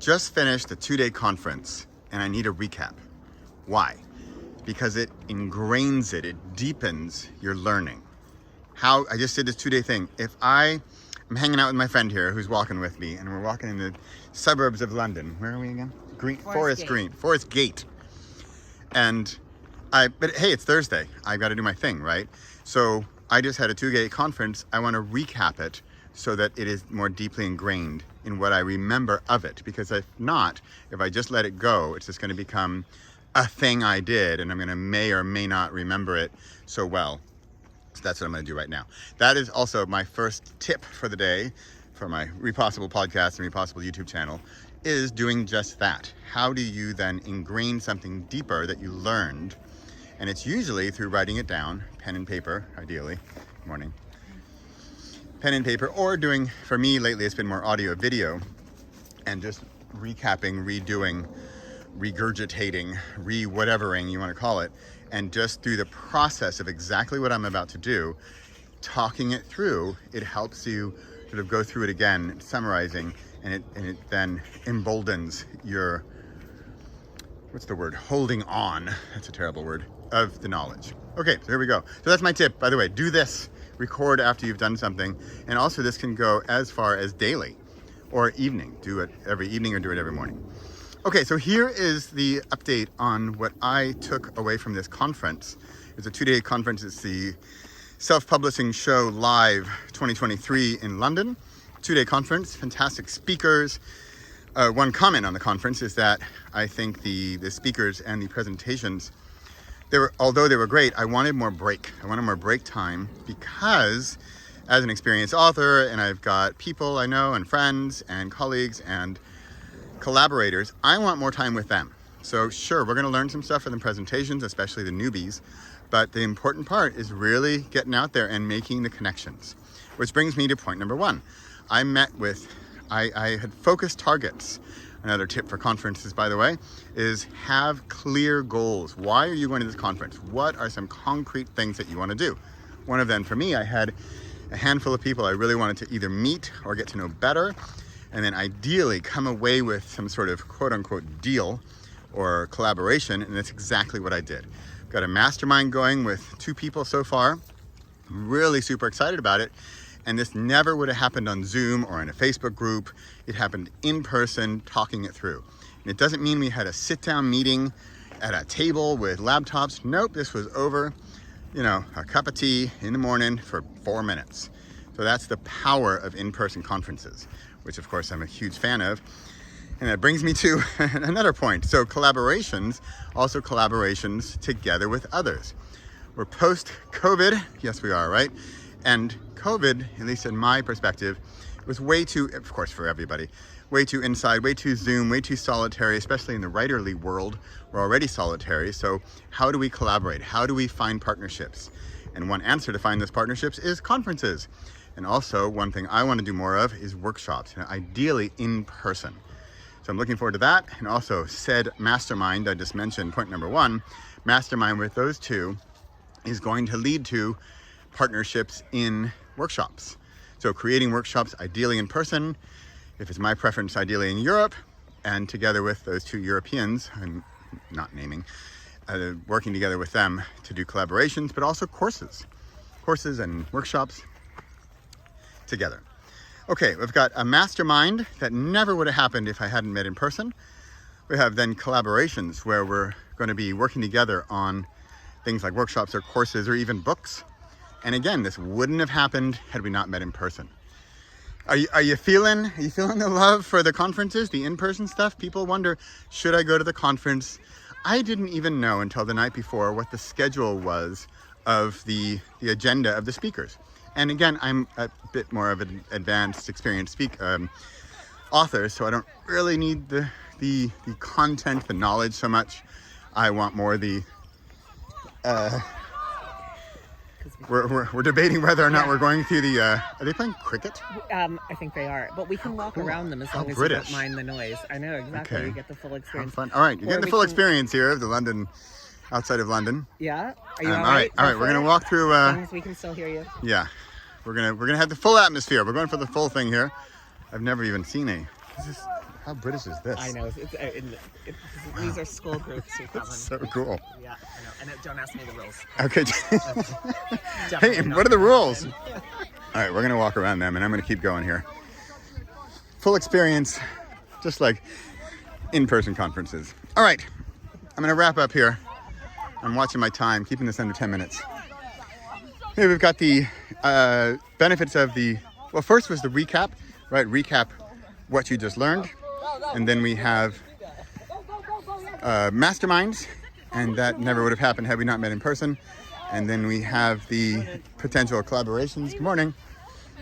just finished a 2-day conference and I need a recap. Why? Because it ingrains it deepens your learning. How I just did this 2-day thing. If I'm hanging out with my friend here who's walking with me, and we're walking in the suburbs of London. Where are we again? Forest Gate. But hey, it's Thursday. I've got to do my thing, right? So I just had a 2-day conference. I want to recap it so that it is more deeply ingrained in what I remember of it. Because if I just let it go, it's just going to become a thing I did, and I'm going to may or may not remember it so well. So that's what I'm going to do right now. That is also my first tip for the day for my Repossible podcast and Repossible YouTube channel, is doing just that. How do you then ingrain something deeper that you learned? And it's usually through writing it down, pen and paper, ideally. Good morning. Pen and paper, or doing, for me lately, it's been more audio, video, and just recapping, redoing, regurgitating, re-whatevering you want to call it, and just through the process of exactly what I'm about to do, talking it through, it helps you sort of go through it again, summarizing, and it then emboldens your, what's the word? Holding on, that's a terrible word, of the knowledge. Okay, so here we go. So that's my tip, by the way. Do this, record after you've done something, and also this can go as far as daily or evening. Do it every evening or do it every morning. Okay, so here is the update on what I took away from this conference. It's a 2-day conference. It's the Self-Publishing Show Live 2023 in London. 2-day conference, fantastic speakers. One comment on the conference is that I think the speakers and the presentations, although they were great, I wanted more break. I wanted more break time because as an experienced author, and I've got people I know and friends and colleagues and collaborators, I want more time with them. So sure, we're going to learn some stuff from the presentations, especially the newbies, but the important part is really getting out there and making the connections. Which brings me to point number 1. I had focused targets. Another tip for conferences, by the way, is have clear goals. Why are you going to this conference? What are some concrete things that you want to do? One of them for me, I had a handful of people I really wanted to either meet or get to know better, and then ideally come away with some sort of quote unquote deal or collaboration, and that's exactly what I did. Got a mastermind going with 2 people so far. Really super excited about it. And this never would have happened on Zoom or in a Facebook group. It happened in person, talking it through. And it doesn't mean we had a sit-down meeting at a table with laptops. Nope, this was over, a cup of tea in the morning for 4 minutes. So that's the power of in-person conferences, which of course I'm a huge fan of. And that brings me to another point. So collaborations, also collaborations together with others. We're post-COVID, yes we are, right? And COVID, at least in my perspective, was way too, of course for everybody, way too inside, way too Zoom, way too solitary, especially in the writerly world. We're already solitary, so how do we collaborate? How do we find partnerships? And one answer to find those partnerships is conferences. And also, one thing I want to do more of is workshops, ideally in person. So I'm looking forward to that. And also said mastermind, I just mentioned point number 1, mastermind with those 2 is going to lead to partnerships in workshops. So creating workshops ideally in person, if it's my preference, ideally in Europe, and together with those 2 Europeans, I'm not naming, working together with them to do collaborations, but also courses and workshops together. Okay, we've got a mastermind that never would have happened if I hadn't met in person. We have then collaborations where we're going to be working together on things like workshops or courses or even books. And again, this wouldn't have happened had we not met in person. Are you feeling the love for the conferences, the in-person stuff? People wonder, should I go to the conference? I didn't even know until the night before what the schedule was of the agenda of the speakers. And again, I'm a bit more of an advanced, experienced author, so I don't really need the content, the knowledge so much. I want more the we're debating whether or not we're going through the are they playing cricket? I think they are, but we can walk around them as long as you don't mind the noise. I know, exactly. Okay. You get the full experience. Fun. All right, you're getting the full experience here of the London, outside of London. Yeah. Are you all right? All right, we're gonna walk through. As long as we can still hear you. Yeah, we're gonna have the full atmosphere. We're going for the full thing here. I've never even seen How British is this? I know. These are school groups who come. So cool. Yeah, I know. And don't ask me the rules. Okay. Hey, what are the rules? All right, we're going to walk around them, and I'm going to keep going here. Full experience, just like in-person conferences. All right, I'm going to wrap up here. I'm watching my time, keeping this under 10 minutes. Here we've got the benefits of the, well, first was the recap, right? Recap what you just learned. And then we have masterminds, and that never would have happened had we not met in person. And then we have the potential collaborations. Good morning.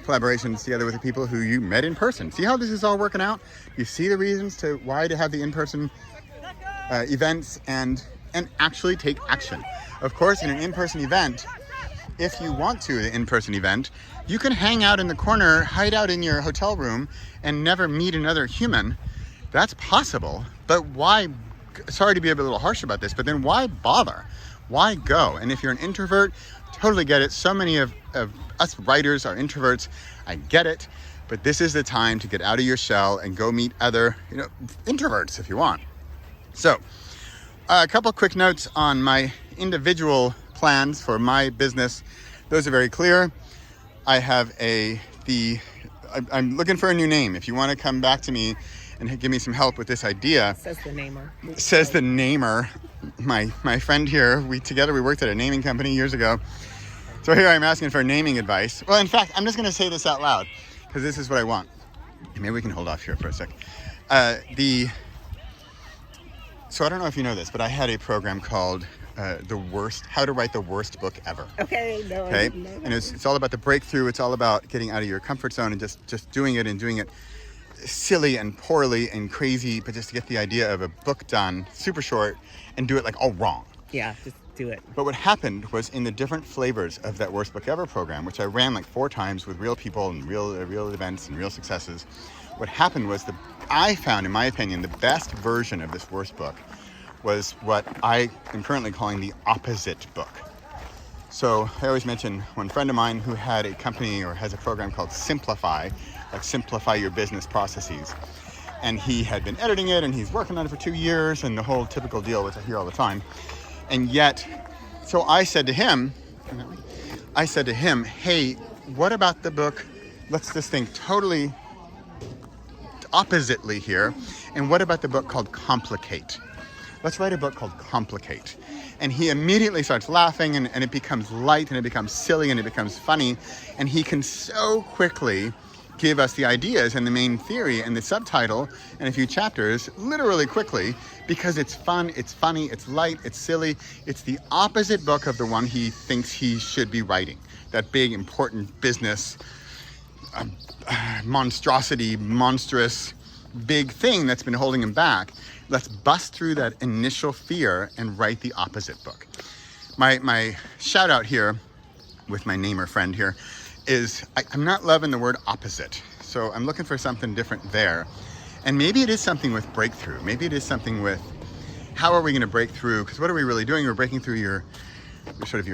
Collaborations together with the people who you met in person. See how this is all working out? You see the reasons to why to have the in-person events and actually take action. Of course, in an in-person event, if you want to, the in-person event, you can hang out in the corner, hide out in your hotel room, and never meet another human. That's possible, but why? Sorry to be a little harsh about this, but then why bother? Why go? And if you're an introvert, totally get it. So many of us writers are introverts. I get it, but this is the time to get out of your shell and go meet other, introverts if you want. So, a couple quick notes on my individual plans for my business. Those are very clear. I have I'm looking for a new name. If you want to come back to me and give me some help with this idea. Says the namer. Says the namer. My friend here, we worked at a naming company years ago. So here I'm asking for naming advice. Well, in fact, I'm just going to say this out loud because this is what I want. Maybe we can hold off here for a sec. So I don't know if you know this, but I had a program called How to Write the Worst Book Ever. Okay, no. Okay, and it's all about the breakthrough. It's all about getting out of your comfort zone and just doing it silly and poorly and crazy, but just to get the idea of a book done, super short, and do it like all wrong. Yeah, just do it. But what happened was in the different flavors of that Worst Book Ever program, which I ran like 4 times with real people and real events and real successes, what happened was I found, in my opinion, the best version of this worst book was what I am currently calling the opposite book. So I always mention one friend of mine who had a company or has a program called Simplify, like simplify your business processes. And he had been editing it and he's working on it for 2 years and the whole typical deal, which I hear all the time. And yet, so I said to him, hey, what about the book? Let's just think totally oppositely here. And what about the book called Complicate? Let's write a book called Complicate. And he immediately starts laughing and it becomes light and it becomes silly and it becomes funny. And he can so quickly give us the ideas and the main theory and the subtitle and a few chapters literally quickly because it's fun, it's funny, it's light, it's silly. It's the opposite book of the one he thinks he should be writing. That big, important business, monstrous, big thing that's been holding him back. Let's bust through that initial fear and write the opposite book. My shout out here with my namer friend here is I'm not loving the word opposite. So I'm looking for something different there. And maybe it is something with breakthrough. Maybe it is something with how are we going to break through? Because what are we really doing? We're breaking through your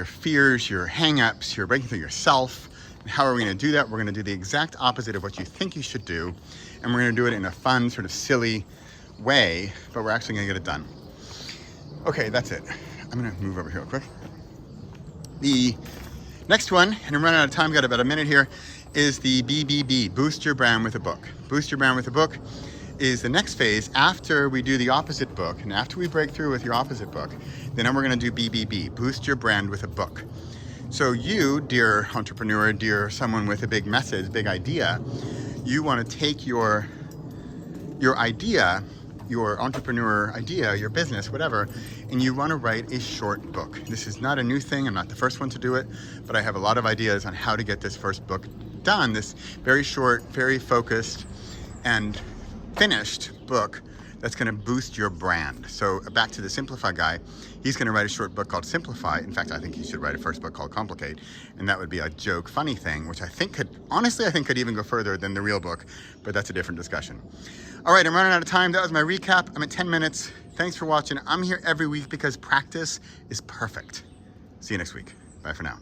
fears, your hang-ups, you're breaking through yourself. And how are we going to do that? We're going to do the exact opposite of what you think you should do. And we're going to do it in a fun, sort of silly way, but we're actually going to get it done. Okay, that's it. I'm going to move over here real quick. The next one, and I'm running out of time, got about a minute here, is the BBB, Boost Your Brand with a Book. Boost Your Brand with a Book is the next phase after we do the opposite book, and after we break through with your opposite book, then we're going to do BBB, Boost Your Brand with a Book. So you, dear entrepreneur, dear someone with a big message, big idea, you want to take your idea, your entrepreneur idea, your business, whatever, and you want to write a short book. This is not a new thing. I'm not the first one to do it, but I have a lot of ideas on how to get this first book done. This very short, very focused, and finished book that's going to boost your brand. So back to the Simplify guy, he's going to write a short book called Simplify. In fact, I think he should write a first book called Complicate, and that would be a joke, funny thing, which I think could even go further than the real book, but that's a different discussion. All right, I'm running out of time. That was my recap. I'm at 10 minutes. Thanks for watching. I'm here every week because practice is perfect. See you next week. Bye for now.